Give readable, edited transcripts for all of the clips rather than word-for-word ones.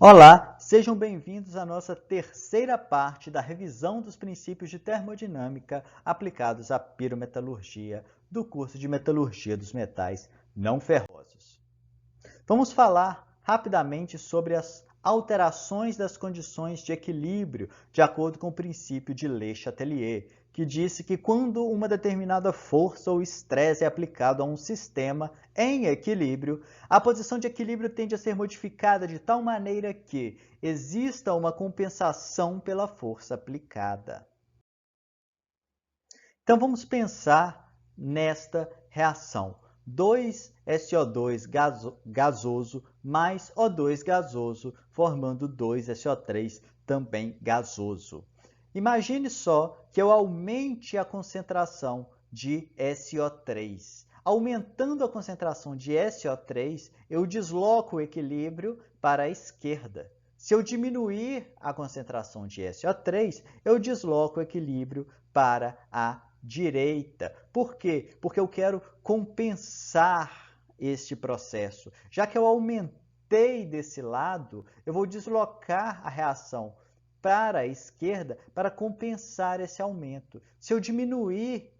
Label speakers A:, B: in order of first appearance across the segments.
A: Olá, sejam bem-vindos à nossa terceira parte da revisão dos princípios de termodinâmica aplicados à pirometalurgia do curso de Metalurgia dos Metais Não Ferrosos. Vamos falar rapidamente sobre as alterações das condições de equilíbrio de acordo com o princípio de Le Chatelier, que disse que quando uma determinada força ou estresse é aplicado a um sistema em equilíbrio, a posição de equilíbrio tende a ser modificada de tal maneira que exista uma compensação pela força aplicada. Então vamos pensar nesta reação. 2SO2 gasoso mais O2 gasoso, formando 2SO3 também gasoso. Imagine só que eu aumente a concentração de SO3. Aumentando a concentração de SO3, eu desloco o equilíbrio para a esquerda. Se eu diminuir a concentração de SO3, eu desloco o equilíbrio para a direita. Por quê? Porque eu quero compensar este processo. Já que eu aumentei desse lado, eu vou deslocar a reação para a esquerda para compensar esse aumento. Se eu diminuir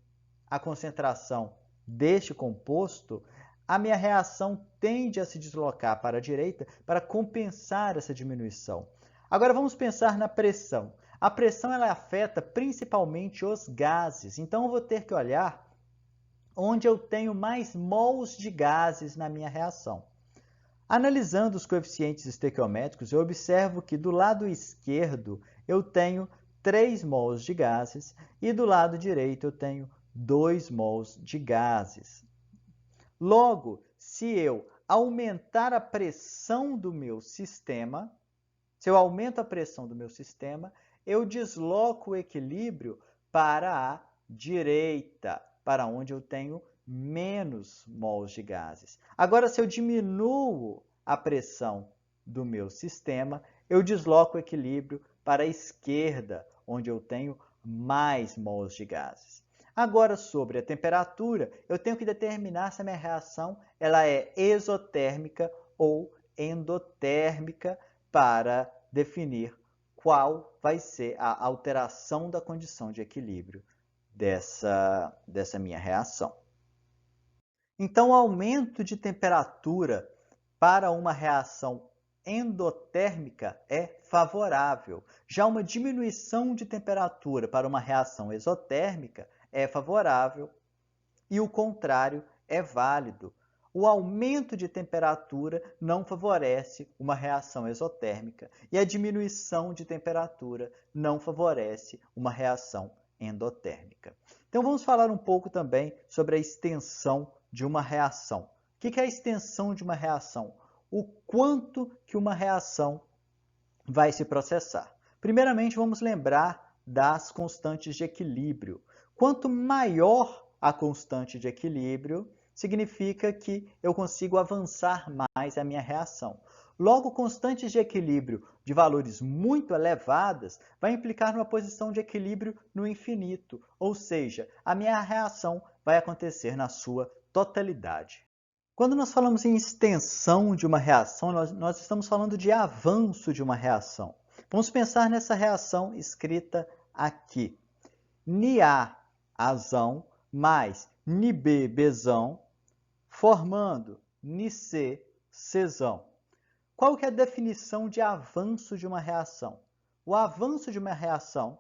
A: a concentração deste composto, a minha reação tende a se deslocar para a direita para compensar essa diminuição. Agora vamos pensar na pressão. A pressão ela afeta principalmente os gases, então eu vou ter que olhar onde eu tenho mais mols de gases na minha reação. Analisando os coeficientes estequiométricos, eu observo que do lado esquerdo eu tenho 3 mols de gases e do lado direito eu tenho 2 mols de gases. Logo, se eu aumentar a pressão do meu sistema, se eu aumento a pressão do meu sistema, eu desloco o equilíbrio para a direita, para onde eu tenho menos mols de gases. Agora, se eu diminuo a pressão do meu sistema, eu desloco o equilíbrio para a esquerda, onde eu tenho mais mols de gases. Agora, sobre a temperatura, eu tenho que determinar se a minha reação ela é exotérmica ou endotérmica para definir qual vai ser a alteração da condição de equilíbrio dessa minha reação. Então, o aumento de temperatura para uma reação endotérmica é favorável. Já uma diminuição de temperatura para uma reação exotérmica é favorável e o contrário é válido. O aumento de temperatura não favorece uma reação exotérmica e a diminuição de temperatura não favorece uma reação endotérmica. Então vamos falar um pouco também sobre a extensão de uma reação. O que é a extensão de uma reação? O quanto que uma reação vai se processar. Primeiramente, vamos lembrar das constantes de equilíbrio. Quanto maior a constante de equilíbrio, significa que eu consigo avançar mais a minha reação. Logo, constantes de equilíbrio de valores muito elevadas vai implicar numa posição de equilíbrio no infinito, ou seja, a minha reação vai acontecer na sua totalidade. Quando nós falamos em extensão de uma reação, nós estamos falando de avanço de uma reação. Vamos pensar nessa reação escrita aqui. NiA, Azão, mais NiB, Bzão, formando NiC, Czão. Qual que é a definição de avanço de uma reação? O avanço de uma reação,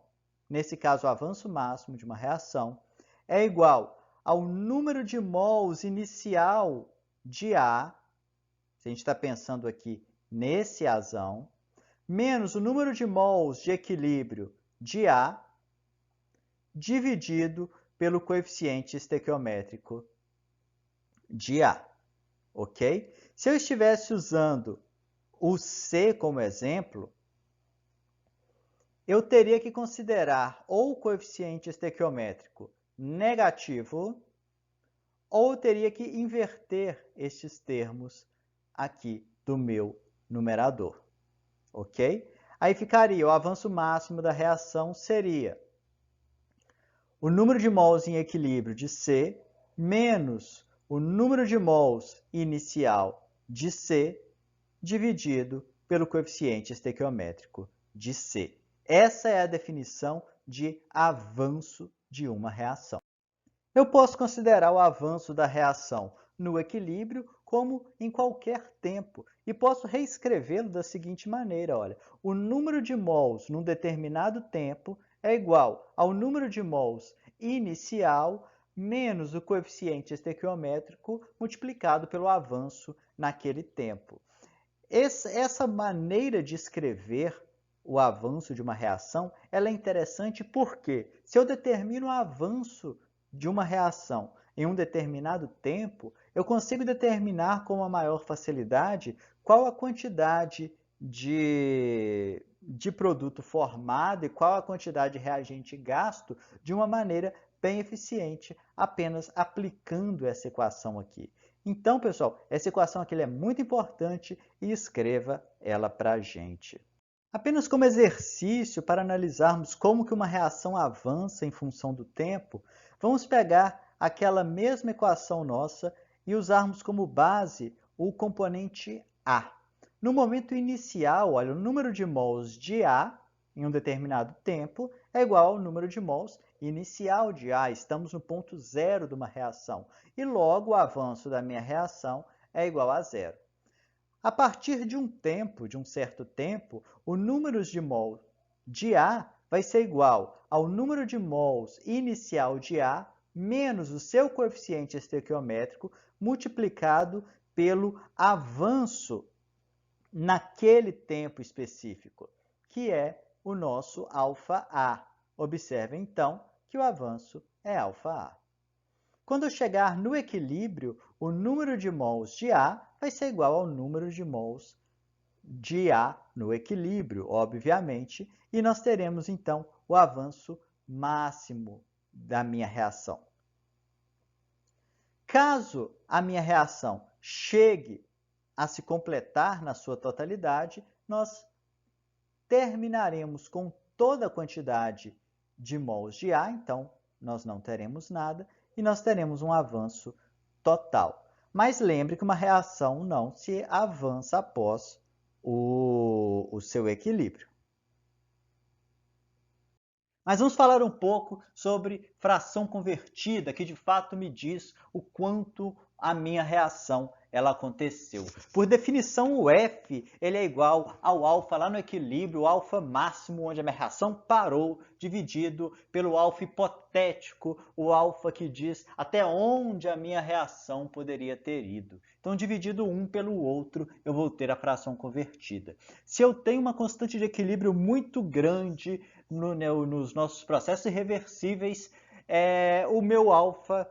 A: nesse caso o avanço máximo de uma reação, é igual ao número de mols inicial de A, se a gente está pensando aqui nesse Azão, menos o número de mols de equilíbrio de A, dividido pelo coeficiente estequiométrico de A, ok? Se eu estivesse usando o C como exemplo, eu teria que considerar ou o coeficiente estequiométrico negativo, ou teria que inverter estes termos aqui do meu numerador, ok? Aí ficaria, o avanço máximo da reação seria o número de mols em equilíbrio de C menos o número de mols inicial de C dividido pelo coeficiente estequiométrico de C. Essa é a definição de avanço de uma reação. Eu posso considerar o avanço da reação no equilíbrio como em qualquer tempo e posso reescrevê-lo da seguinte maneira, olha, o número de mols num determinado tempo é igual ao número de mols inicial menos o coeficiente estequiométrico multiplicado pelo avanço naquele tempo. Essa maneira de escrever o avanço de uma reação, ela é interessante porque se eu determino o avanço de uma reação em um determinado tempo, eu consigo determinar com uma maior facilidade qual a quantidade de produto formado e qual a quantidade de reagente gasto de uma maneira bem eficiente, apenas aplicando essa equação aqui. Então, pessoal, essa equação aqui é muito importante e escreva ela para a gente. Apenas como exercício para analisarmos como que uma reação avança em função do tempo, vamos pegar aquela mesma equação nossa e usarmos como base o componente A. No momento inicial, olha, o número de mols de A em um determinado tempo é igual ao número de mols inicial de A. Estamos no ponto zero de uma reação e logo o avanço da minha reação é igual a zero. A partir de um certo tempo, o número de mols de A vai ser igual ao número de mols inicial de A menos o seu coeficiente estequiométrico multiplicado pelo avanço naquele tempo específico, que é o nosso αA. Observe, então, que o avanço é αA. Quando eu chegar no equilíbrio, o número de mols de A vai ser igual ao número de mols de A no equilíbrio, obviamente, e nós teremos, então, o avanço máximo da minha reação. Caso a minha reação chegue a se completar na sua totalidade, nós terminaremos com toda a quantidade de mols de A, então nós não teremos nada, e nós teremos um avanço total. Mas lembre que uma reação não se avança após o seu equilíbrio. Mas vamos falar um pouco sobre fração convertida, que de fato me diz o quanto a minha reação ela aconteceu. Por definição, o F ele é igual ao alfa lá no equilíbrio, o alfa máximo, onde a minha reação parou, dividido pelo alfa hipotético, o alfa que diz até onde a minha reação poderia ter ido. Então, dividido um pelo outro, eu vou ter a fração convertida. Se eu tenho uma constante de equilíbrio muito grande nos nossos processos irreversíveis, o meu alfa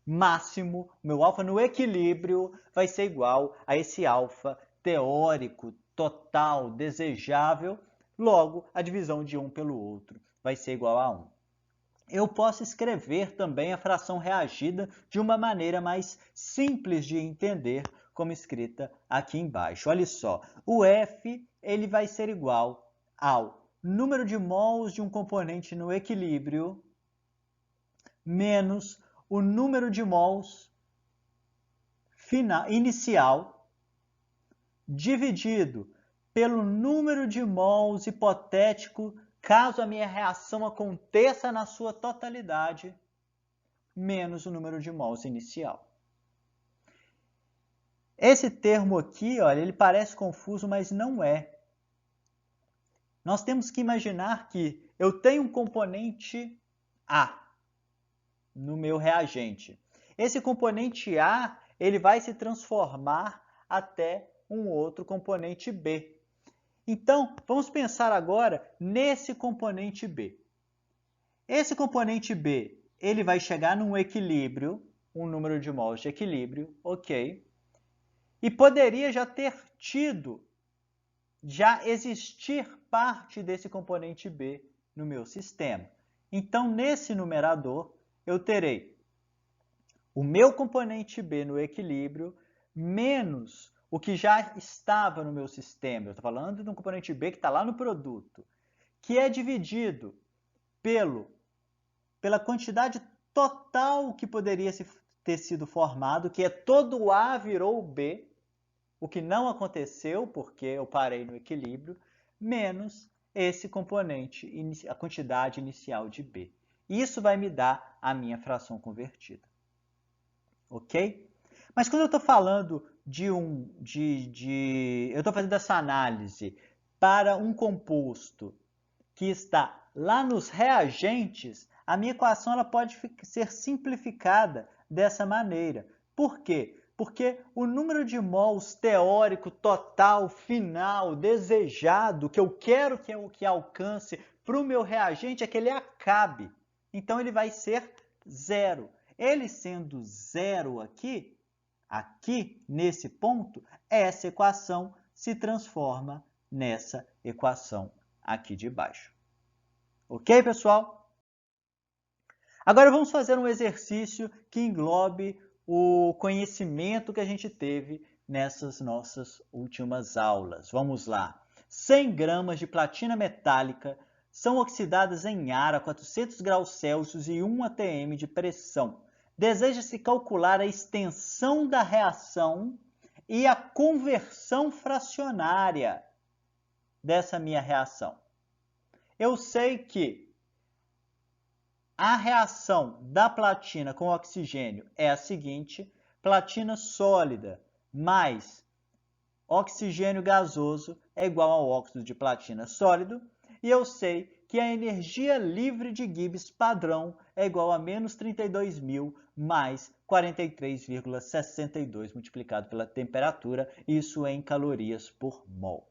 A: máximo, meu alfa no equilíbrio vai ser igual a esse alfa teórico, total, desejável. Logo, a divisão de um pelo outro vai ser igual a 1. Eu posso escrever também a fração reagida de uma maneira mais simples de entender, como escrita aqui embaixo. Olha só, o F ele vai ser igual ao número de mols de um componente no equilíbrio menos o número de mols inicial dividido pelo número de mols hipotético caso a minha reação aconteça na sua totalidade, menos o número de mols inicial. Esse termo aqui, olha, ele parece confuso, mas não é. Nós temos que imaginar que eu tenho um componente A no meu reagente. Esse componente A ele vai se transformar até um outro componente B. Então, vamos pensar agora nesse componente B. Esse componente B ele vai chegar num equilíbrio, um número de mols de equilíbrio, ok? E poderia já existir parte desse componente B no meu sistema. Então, nesse numerador, eu terei o meu componente B no equilíbrio menos o que já estava no meu sistema. Eu estou falando de um componente B que está lá no produto, que é dividido pela quantidade total que poderia ter sido formado, que é todo A virou B, o que não aconteceu porque eu parei no equilíbrio, menos esse componente, a quantidade inicial de B. Isso vai me dar a minha fração convertida. Ok? Mas quando eu estou falando eu estou fazendo essa análise para um composto que está lá nos reagentes, a minha equação ela pode ser simplificada dessa maneira. Por quê? Porque o número de mols teórico, total, final, desejado, que eu quero que alcance para o meu reagente é que ele acabe. Então ele vai ser zero. Ele sendo zero aqui nesse ponto, essa equação se transforma nessa equação aqui de baixo. Ok, pessoal? Agora vamos fazer um exercício que englobe o conhecimento que a gente teve nessas nossas últimas aulas. Vamos lá. 100 gramas de platina metálica são oxidadas em ar a 400 graus Celsius e 1 atm de pressão. Deseja-se calcular a extensão da reação e a conversão fracionária dessa minha reação. Eu sei que a reação da platina com oxigênio é a seguinte: platina sólida mais oxigênio gasoso é igual ao óxido de platina sólido, e eu sei que a energia livre de Gibbs padrão é igual a menos 32.000 mais 43,62 multiplicado pela temperatura, isso em calorias por mol.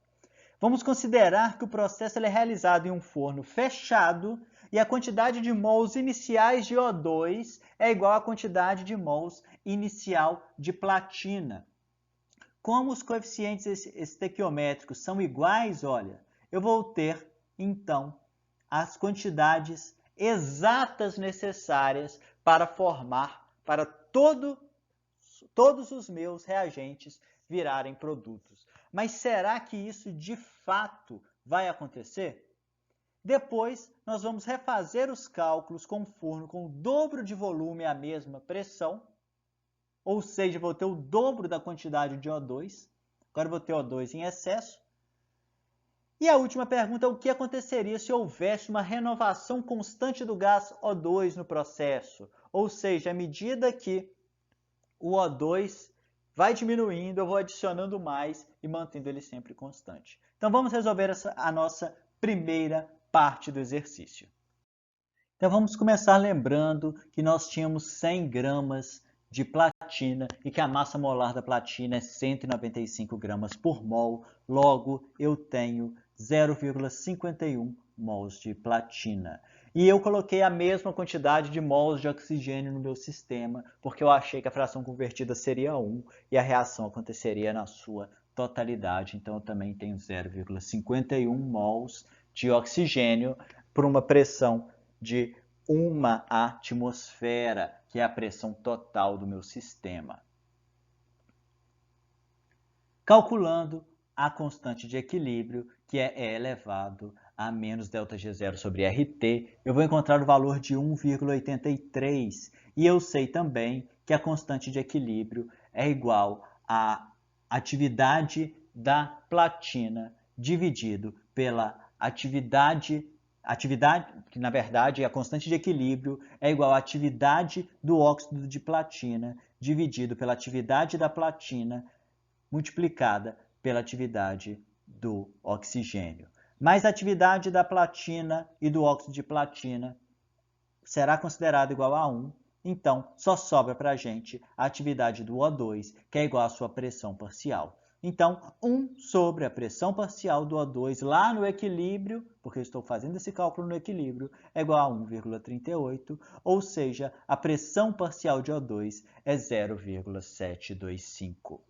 A: Vamos considerar que o processo é realizado em um forno fechado e a quantidade de mols iniciais de O2 é igual à quantidade de mols inicial de platina. Como os coeficientes estequiométricos são iguais, olha, eu vou ter, então, as quantidades exatas necessárias para formar, para todos os meus reagentes virarem produtos. Mas será que isso de fato vai acontecer? Depois, nós vamos refazer os cálculos com o forno com o dobro de volume e a mesma pressão, ou seja, vou ter o dobro da quantidade de O2. Agora vou ter O2 em excesso. E a última pergunta é o que aconteceria se houvesse uma renovação constante do gás O2 no processo? Ou seja, à medida que o O2 vai diminuindo, eu vou adicionando mais e mantendo ele sempre constante. Então vamos resolver a nossa primeira parte do exercício. Então vamos começar lembrando que nós tínhamos 100 gramas de platina e que a massa molar da platina é 195 gramas por mol, logo eu tenho 0,51 mols de platina. E eu coloquei a mesma quantidade de mols de oxigênio no meu sistema, porque eu achei que a fração convertida seria 1 e a reação aconteceria na sua totalidade. Então eu também tenho 0,51 mols de oxigênio por uma pressão de 1 atmosfera, que é a pressão total do meu sistema. Calculando a constante de equilíbrio, que é E elevado a menos ΔG0 sobre RT, eu vou encontrar o valor de 1,83. E eu sei também que a constante de equilíbrio é igual à atividade da platina dividido pela atividade, que na verdade a constante de equilíbrio é igual à atividade do óxido de platina dividido pela atividade da platina multiplicada pela atividade do oxigênio. Mas a atividade da platina e do óxido de platina será considerada igual a 1, então só sobra para a gente a atividade do O2, que é igual à sua pressão parcial. Então, 1 sobre a pressão parcial do O2 lá no equilíbrio, porque eu estou fazendo esse cálculo no equilíbrio, é igual a 1,38, ou seja, a pressão parcial de O2 é 0,725.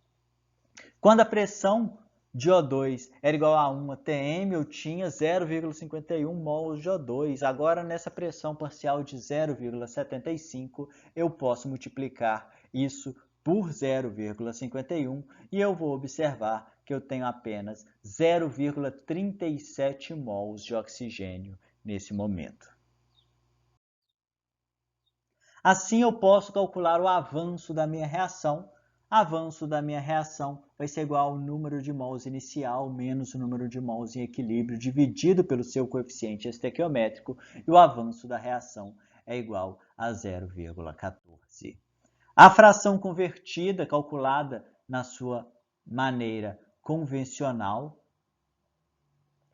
A: Quando a pressão de O2 era igual a 1 atm, eu tinha 0,51 mols de O2. Agora, nessa pressão parcial de 0,75, eu posso multiplicar isso por 0,51 e eu vou observar que eu tenho apenas 0,37 mols de oxigênio nesse momento. Assim, eu posso calcular o avanço da minha reação Avanço da minha reação vai ser igual ao número de mols inicial menos o número de mols em equilíbrio dividido pelo seu coeficiente estequiométrico, e o avanço da reação é igual a 0,14. A fração convertida, calculada na sua maneira convencional,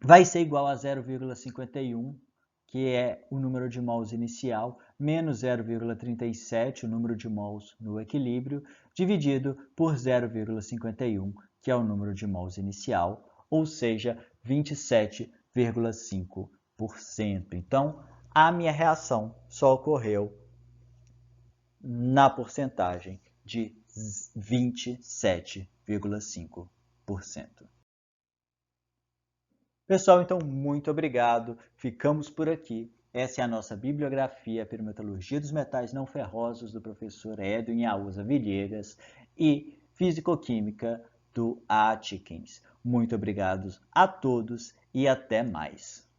A: vai ser igual a 0,51, que é o número de mols inicial, menos 0,37, o número de mols no equilíbrio, dividido por 0,51, que é o número de mols inicial, ou seja, 27,5%. Então, a minha reação só ocorreu na porcentagem de 27,5%. Pessoal, então, muito obrigado. Ficamos por aqui. Essa é a nossa bibliografia Perimetalurgia dos Metais Não Ferrosos, do professor Edwin Ausa Villegas, e Fisicoquímica do Atkins. Muito obrigado a todos e até mais.